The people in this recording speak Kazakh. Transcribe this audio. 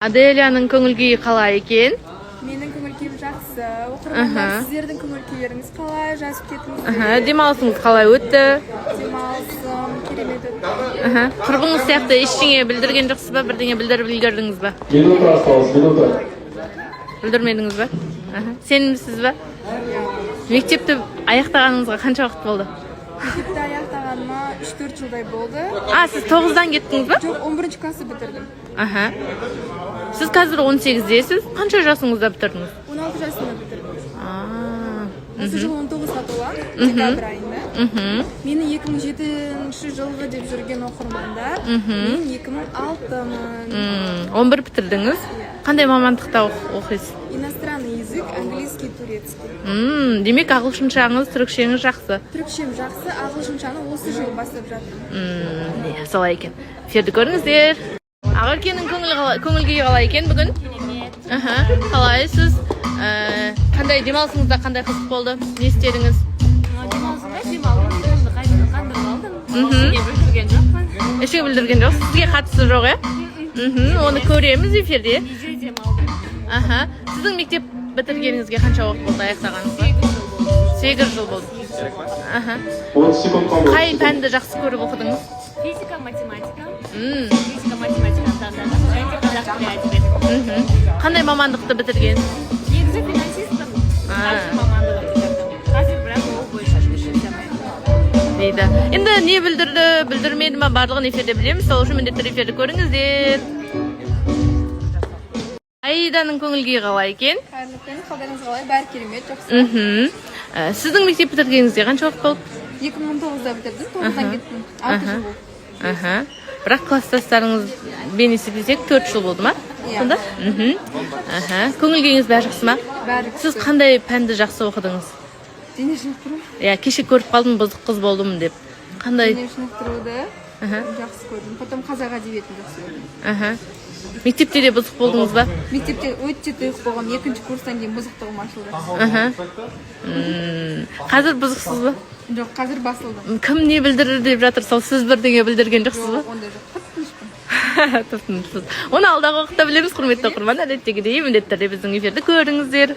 Аделияның көңіл-күйі қалай екен? Менің көңіл-күйім жақсы. Оқырмандар, сіздердің көңіл-күйлеріңіз қалай? Жазып кетіңіздер. Демалысыңыз қалай өтті? Демалысым керемет өтті. Құрбыңыз сияқты ештеңе білдірген жоқсыз ба? Бірдеңе білдіріп үлгердіңіз ба? Минута осталось, минута. Білдірмедіңіз ба? Сенімсіз ба? Мектепті аяқтағаныңызға қанша уақыт болды? Мектепті аяқтағаныма 3-4 жылдай болды. Сіз 9-дан кеттіңіз ба? Жоқ, 11 класты бітірдім. Сіз қазір 18-десіз. Қанша жасыңызда бітірдіңіз? 16 жасымда бітірдім. Осы жылы 19-ға толам, декабрь айында. Мені 2007 жылғы деп жүрген оқырмандар, мен 2006-мын. 11 бітірдіңіз. Қандай мамандықта оқисыз? Иностранный язык, английский, турецкий. Демек ағылшыншаңыз, түрікшеңіз жақсы. Түрікшем жақсы, ағылшыншаны осы жылы бастап жатырмын. Солай екен. Эфирді көріңіздер. Ағыркенің көңіл-күйі қалай екен бүгін? Қалайсыз? Қандай демалысыңызда қандай қызық болды? Не істедіңіз? Демалысында демалдым, қандырып алдым. Сізге білдірген жоқпын. Ешкімге білдірген жоқ. Сізге қатысы жоқ, Оны көреміз эфирде. Видео демалдым. Сіздің мектеп бітіргеніңізге қанша уақыт болды аяқтағаныңызға? 8 жыл болды. 30 секунд қалды. Қай пәнді жақсы көріп оқыдыңыз? Физика, математика. Физика, математика таңдадым. Және қазақ тілі әдебиеті. Қандай мамандықты бітірген? Негізі финансистпін. Қаржы мамандығын бітірдім. Қазір бірақ ол бойынша жұмыс жасамаймын. Дейді. Енді не білдірді, білдірмеді ма барлығын эфирде білеміз. Сол үшін міндетті эфирді көріңіздер. Аиданың көңіл-күйі қалай екен? Қайырлы күн, қалдарыңыз қалай? Бәрі керемет, жақсы. Сіздің мектеп бітіргеніңізге қанша уақыт болды? 2019-да бітірдім, 9-дан кеттім. 6 жыл болды. Бірақ класстастарыңыз бен есептесек 4 жыл болды ма? Сонда? Көңіл-күйіңіз бәрі жақсы ма? Бәрі Сіз қандай пәнді жақсы оқыдыңыз? дене шынықтыру. Кеше көріп қалдым, бұзық қыз болдым деп. Қандай? Дене шынықтыруды жақсы көрдім. Потом қазақ әдебиетін жақсы көрдім. Мектепте де бұзық болдыңыз ба? Мектепте өте тұйық болғам, 2-ші курстан кейін бұзықтығым ашылды. Қазір бұзықсыз ба? Жоқ, қазір басылды. Кім не білдірді деп жатыр, сол сіз бірдеңе білдірген жоқсыз ба? Жоқ, ондай жоқ. Тыныштымын. Оны алдағы уақытта білеміз, құрметті оқырман. Әдеттегідей міндетті түрде біздің эфирді көріңіздер.